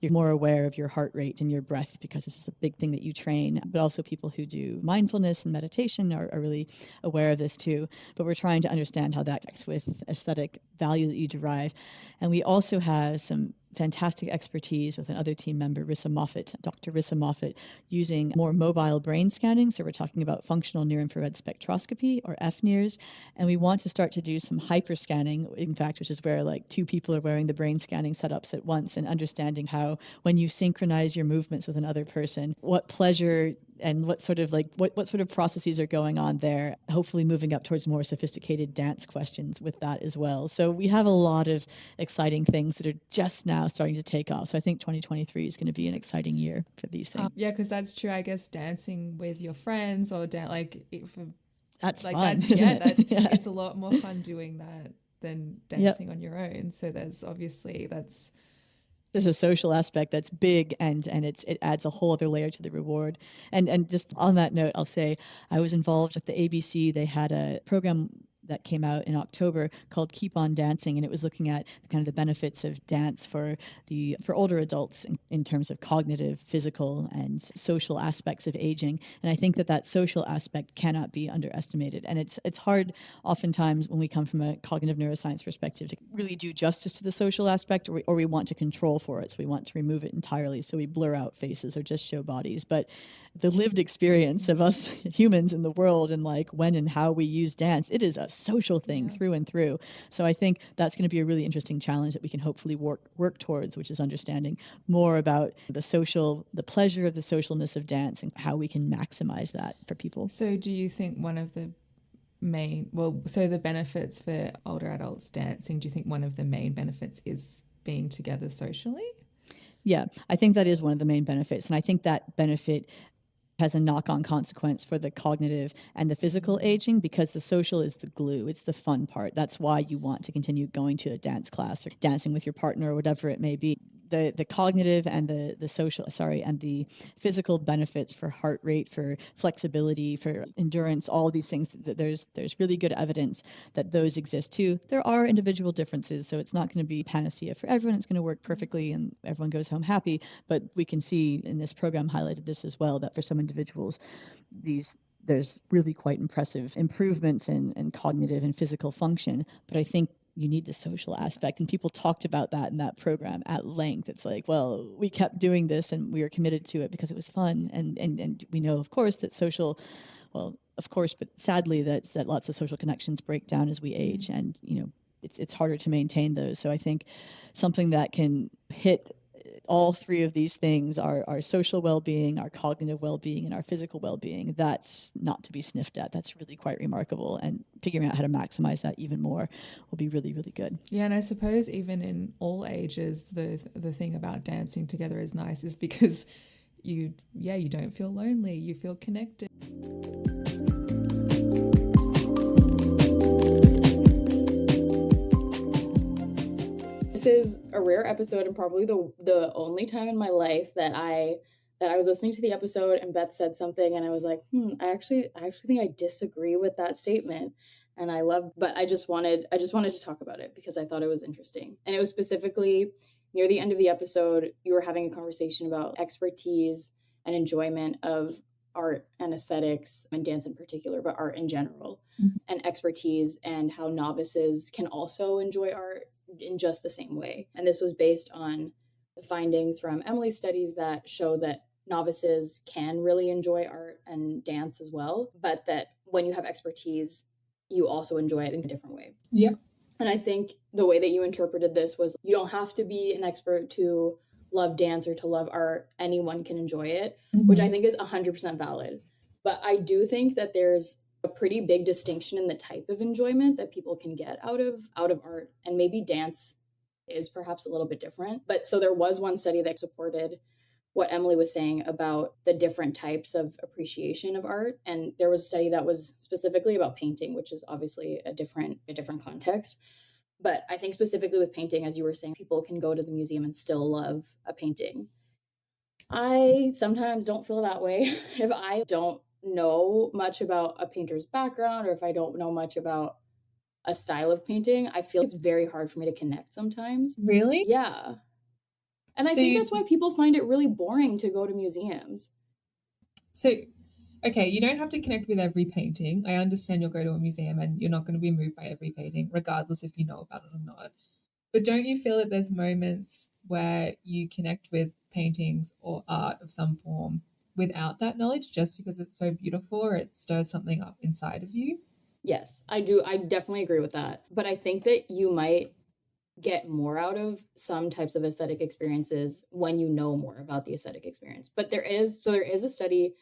C: you're more aware of your heart rate and your breath because this is a big thing that you train. But also people who do mindfulness and meditation are really aware of this too. But we're trying to understand how that connects with aesthetic value that you derive. And we also have some fantastic expertise with another team member, Dr. Rissa Moffat, using more mobile brain scanning. So we're talking about functional near-infrared spectroscopy, or FNIRS. And we want to start to do some hyperscanning, in fact, which is where like two people are wearing the brain scanning setups at once and understanding how when you synchronize your movements with another person, what pleasure and what sort of processes are going on there, hopefully moving up towards more sophisticated dance questions with that as well. So we have a lot of exciting things that are just now starting to take off. So I think 2023 is going to be an exciting year for these things.
A: Yeah, because that's true. I guess dancing with your friends or
C: that's
A: like
C: fun.
A: It's a lot more fun doing that than dancing on your own. So there's a
C: social aspect that's big, and it adds a whole other layer to the reward. And just on that note, I'll say I was involved with the ABC. They had a program that came out in October called Keep On Dancing, and it was looking at kind of the benefits of dance for older adults in terms of cognitive, physical, and social aspects of aging. And I think that social aspect cannot be underestimated. And it's hard oftentimes when we come from a cognitive neuroscience perspective to really do justice to the social aspect, or we want to control for it. So we want to remove it entirely. So we blur out faces or just show bodies. But the lived experience of us humans in the world and like when and how we use dance, it is a social thing through and through. So I think that's going to be a really interesting challenge that we can hopefully work towards, which is understanding more about the pleasure of the socialness of dance and how we can maximize that for people.
A: So do you think one of the the benefits for older adults dancing, do you think one of the main benefits is being together socially?
C: Yeah, I think that is one of the main benefits. And I think that benefit has a knock-on consequence for the cognitive and the physical aging, because the social is the glue. It's the fun part. That's why you want to continue going to a dance class or dancing with your partner or whatever it may be. The cognitive and the social, and the physical benefits for heart rate, for flexibility, for endurance, all of these things, there's really good evidence that those exist too. There are individual differences, so it's not going to be panacea for everyone. It's going to work perfectly and everyone goes home happy. But we can see in this program highlighted this as well, that for some individuals, there's really quite impressive improvements in cognitive and physical function. But I think you need the social aspect, and people talked about that in that program at length. It's like, well, we kept doing this and we were committed to it because it was fun, and we know, of course, that but sadly that lots of social connections break down as we age, and it's harder to maintain those. So I think something that can hit all three of these things, our social well-being, our cognitive well-being, and our physical well-being, that's not to be sniffed at. That's really quite remarkable, and figuring out how to maximize that even more will be really, really good.
A: Yeah, and I suppose even in all ages, the thing about dancing together is nice is because you don't feel lonely, you feel connected.
B: This is a rare episode and probably the only time in my life that I was listening to the episode and Beth said something and I was like, I actually think I disagree with that statement. And but I just wanted to talk about it because I thought it was interesting. And it was specifically near the end of the episode, you were having a conversation about expertise and enjoyment of art and aesthetics, and dance in particular, but art in general, and expertise, and how novices can also enjoy art in just the same way. And this was based on the findings from Emily's studies that show that novices can really enjoy art and dance as well, but that when you have expertise, you also enjoy it in a different way.
A: Yeah.
B: And I think the way that you interpreted this was you don't have to be an expert to love dance or to love art. Anyone can enjoy it, which I think is 100% valid. But I do think that there's a pretty big distinction in the type of enjoyment that people can get out of art, and maybe dance is perhaps a little bit different. But so there was one study that supported what Emily was saying about the different types of appreciation of art. And there was a study that was specifically about painting, which is obviously a different context. But I think specifically with painting, as you were saying, people can go to the museum and still love a painting. I sometimes don't feel that way if I don't know much about a painter's background or if I don't know much about a style of painting. I feel it's very hard for me to connect sometimes.
A: Really?
B: Yeah. And I
A: So
B: think that's why people find it really boring to go to museums.
A: So, okay, you don't have to connect with every painting. I understand you'll go to a museum and you're not going to be moved by every painting, regardless if you know about it or not. But don't you feel that there's moments where you connect with paintings or art of some form without that knowledge just because it's so beautiful or it stirs something up inside of you?
B: Yes, I do. I definitely agree with that. But I think that you might get more out of some types of aesthetic experiences when you know more about the aesthetic experience. But there is a study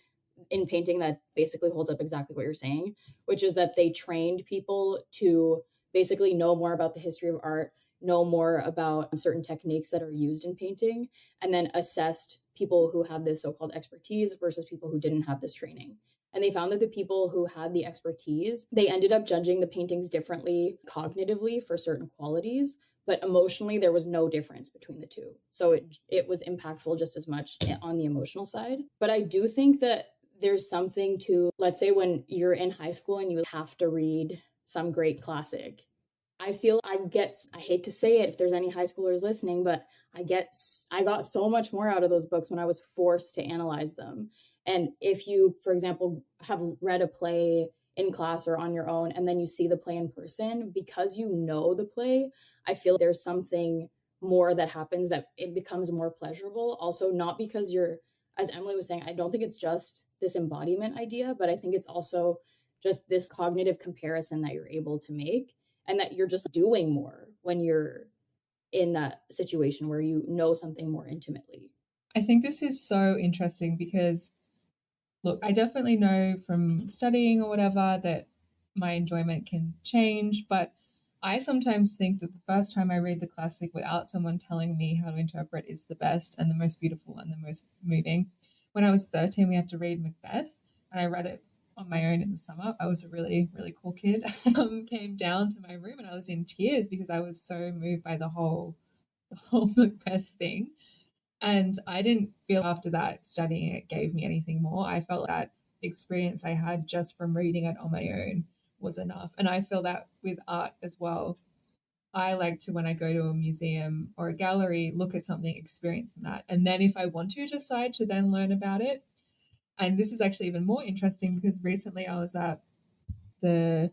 B: in painting that basically holds up exactly what you're saying, which is that they trained people to basically know more about the history of art, know more about certain techniques that are used in painting, and then assessed people who had this so-called expertise versus people who didn't have this training. And they found that the people who had the expertise, they ended up judging the paintings differently cognitively for certain qualities, but emotionally there was no difference between the two. So it was impactful just as much on the emotional side. But I do think that there's something to, let's say when you're in high school and you have to read some great classic. I feel I hate to say it if there's any high schoolers listening, but I got so much more out of those books when I was forced to analyze them. And if you, for example, have read a play in class or on your own, and then you see the play in person, because you know the play, I feel there's something more that happens that it becomes more pleasurable. Also, not because you're, as Emily was saying, I don't think it's just this embodiment idea, but I think it's also just this cognitive comparison that you're able to make and that you're just doing more when you're in that situation where you know something more intimately.
A: I think this is so interesting because, look, I definitely know from studying or whatever that my enjoyment can change, but I sometimes think that the first time I read the classic without someone telling me how to interpret is the best and the most beautiful and the most moving. When I was 13, we had to read Macbeth, and I read it on my own in the summer. I was a really, really cool kid. Came down to my room and I was in tears because I was so moved by the whole Macbeth thing. And I didn't feel after that studying it gave me anything more. I felt that experience I had just from reading it on my own was enough. And I feel that with art as well. I like to, when I go to a museum or a gallery, look at something, experience in that. And then if I want to decide to then learn about it. And this is actually even more interesting because recently I was at the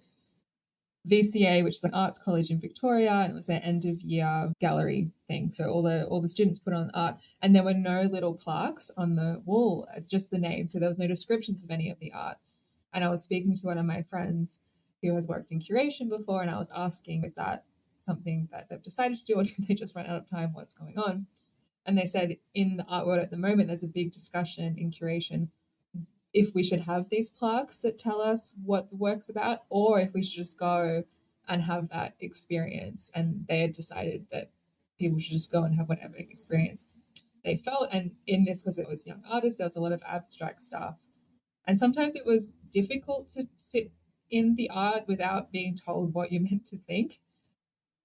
A: VCA, which is an arts college in Victoria, and it was their end of year gallery thing. So all the students put on art, and there were no little plaques on the wall, just the name. So there was no descriptions of any of the art. And I was speaking to one of my friends who has worked in curation before, and I was asking, is that something that they've decided to do, or did they just run out of time? What's going on? And they said in the art world at the moment, there's a big discussion in curation if we should have these plaques that tell us what the work's about, or if we should just go and have that experience. And they had decided that people should just go and have whatever experience they felt. And in this, because it was young artists, there was a lot of abstract stuff. And sometimes it was difficult to sit in the art without being told what you're meant to think.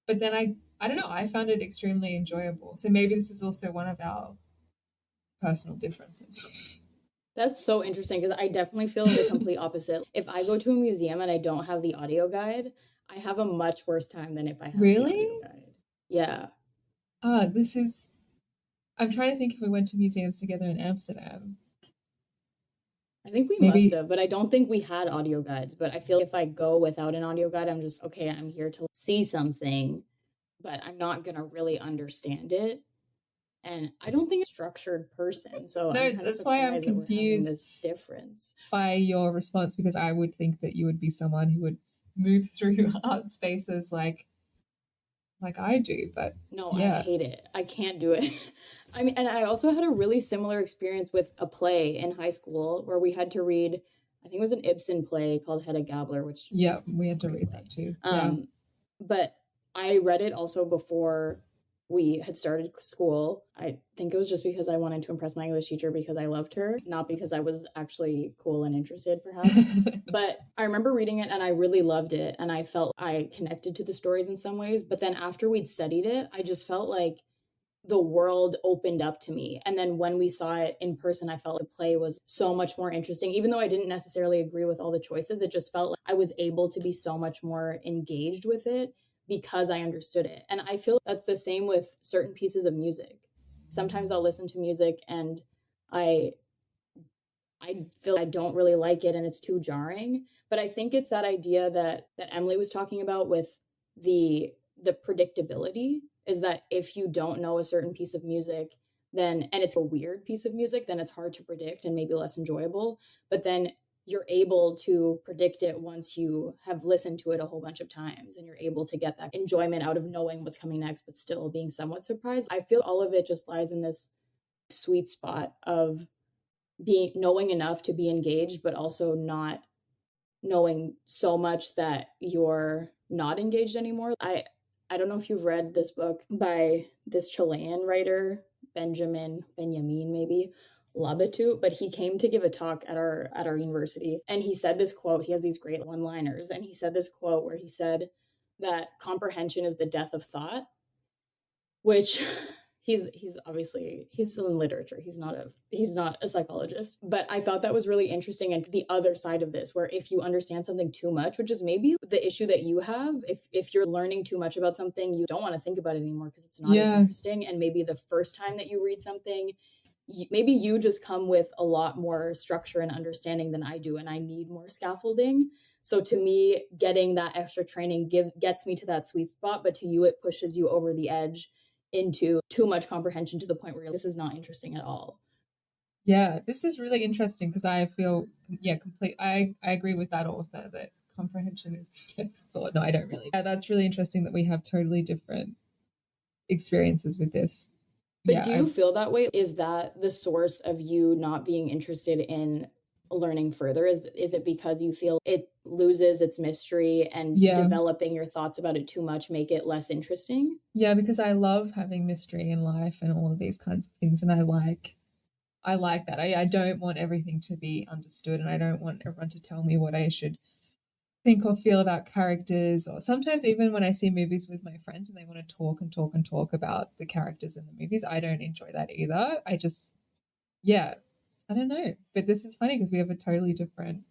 A: But then I don't know, I found it extremely enjoyable. So maybe this is also one of our personal differences.
B: That's so interesting because I definitely feel the complete opposite. If I go to a museum and I don't have the audio guide, I have a much worse time than if I have the
A: Really?
B: audio guide. Yeah.
A: This is I'm trying to think if we went to museums together in Amsterdam.
B: I think we must
A: Maybe
B: have, but I don't think we had audio guides. But I feel if I go without an audio guide, I'm just, okay, I'm here to see something, but I'm not going to really understand it. And I don't think it's a structured person. So
A: no,
B: I'm kind of
A: that's why I'm
B: surprised that we're having
A: confused
B: this difference.
A: by your response because I would think that you would be someone who would move through art spaces like I do. But
B: No, I
A: yeah,
B: hate it. I can't do it. I mean, and I also had a really similar experience with a play in high school where we had to read, I think it was an Ibsen play called Hedda Gabler, which
A: yeah,
B: is
A: we
B: a
A: had to
B: great
A: read
B: play.
A: that too. Yeah.
B: But I read it also before we had started school. I think it was just because I wanted to impress my English teacher because I loved her, not because I was actually cool and interested, perhaps. But I remember reading it and I really loved it. And I felt I connected to the stories in some ways. But then after we'd studied it, I just felt like the world opened up to me. And then when we saw it in person, I felt the play was so much more interesting. Even though I didn't necessarily agree with all the choices, it just felt like I was able to be so much more engaged with it because I understood it. And I feel that's the same with certain pieces of music. Sometimes I'll listen to music and I feel I don't really like it and it's too jarring. But I think it's that idea that Emily was talking about with the predictability, is that if you don't know a certain piece of music, then, and it's a weird piece of music, then it's hard to predict and maybe less enjoyable. But then you're able to predict it once you have listened to it a whole bunch of times, and you're able to get that enjoyment out of knowing what's coming next, but still being somewhat surprised. I feel all of it just lies in this sweet spot of knowing enough to be engaged, but also not knowing so much that you're not engaged anymore. I don't know if you've read this book by this Chilean writer, Benjamin maybe, Labatut, but he came to give a talk at our university, and he said this quote. He has these great one-liners, and he said this quote where he said that comprehension is the death of thought, which he's obviously, he's in literature. He's not a psychologist, but I thought that was really interesting. And the other side of this, where if you understand something too much, which is maybe the issue that you have, if you're learning too much about something, you don't want to think about it anymore because it's not as interesting. And maybe the first time that you read something, maybe you just come with a lot more structure and understanding than I do, and I need more scaffolding. So to me, getting that extra training gets me to that sweet spot, but to you, it pushes you over the edge into too much comprehension to the point where this is not interesting at all.
A: Yeah, this is really interesting because I feel, I agree with that author that comprehension is the death of thought. No, I don't really. Yeah, that's really interesting that we have totally different experiences with this.
B: But do you feel that way? Is that the source of you not being interested in learning further? Is it because you feel it loses its mystery and developing your thoughts about it too much make it less interesting?
A: Yeah, because I love having mystery in life and all of these kinds of things, and I like that. I don't want everything to be understood, and I don't want everyone to tell me what I should think or feel about characters. Or sometimes even when I see movies with my friends and they want to talk and talk and talk about the characters in the movies, I don't enjoy that either. I just, I don't know. But this is funny because we have a totally different.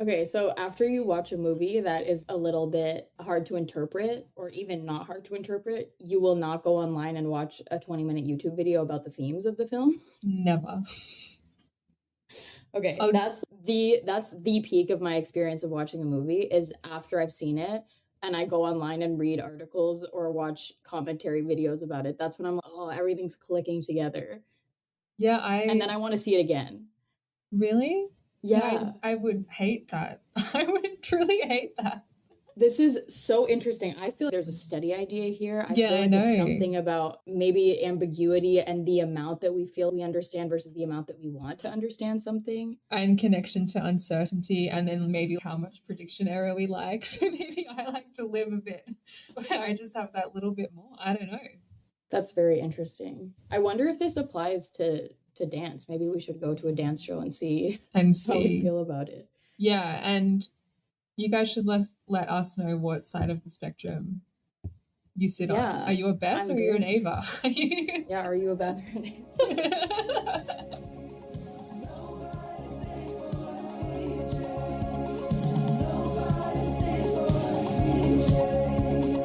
B: Okay, so after you watch a movie that is a little bit hard to interpret, or even not hard to interpret, you will not go online and watch a 20-minute YouTube video about the themes of the film?
A: Never.
B: Okay, that's the peak of my experience of watching a movie, is after I've seen it and I go online and read articles or watch commentary videos about it. That's when I'm like, oh, everything's clicking together.
A: Yeah,
B: and then I want to see it again.
A: Really?
B: Yeah.
A: I would hate that. I would truly hate that.
B: This is so interesting. I feel like there's a study idea here. I feel like it's something about maybe ambiguity and the amount that we feel we understand versus the amount that we want to understand something.
A: And connection to uncertainty, and then maybe how much prediction error we like. So maybe I like to live a bit where I just have that little bit more. I don't know.
B: That's very interesting. I wonder if this applies to dance. Maybe we should go to a dance show and see how we feel about it.
A: Yeah, and you guys should let us know what side of the spectrum you sit on. Are you a Beth or are you an Ava?
B: Yeah, are you a Beth or an Ava?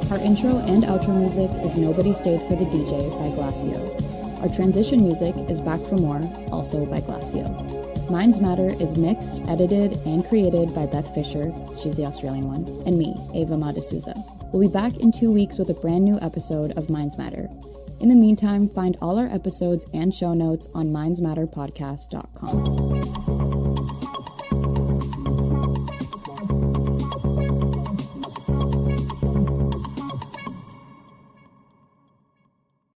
B: Our intro and outro music is Nobody Stayed for the DJ by Glacio. Our transition music is Back for More, also by Glacio. Minds Matter is mixed, edited, and created by Beth Fisher, she's the Australian one, and me, Ava Madasuza. We'll be back in 2 weeks with a brand new episode of Minds Matter. In the meantime, find all our episodes and show notes on mindsmatterpodcast.com.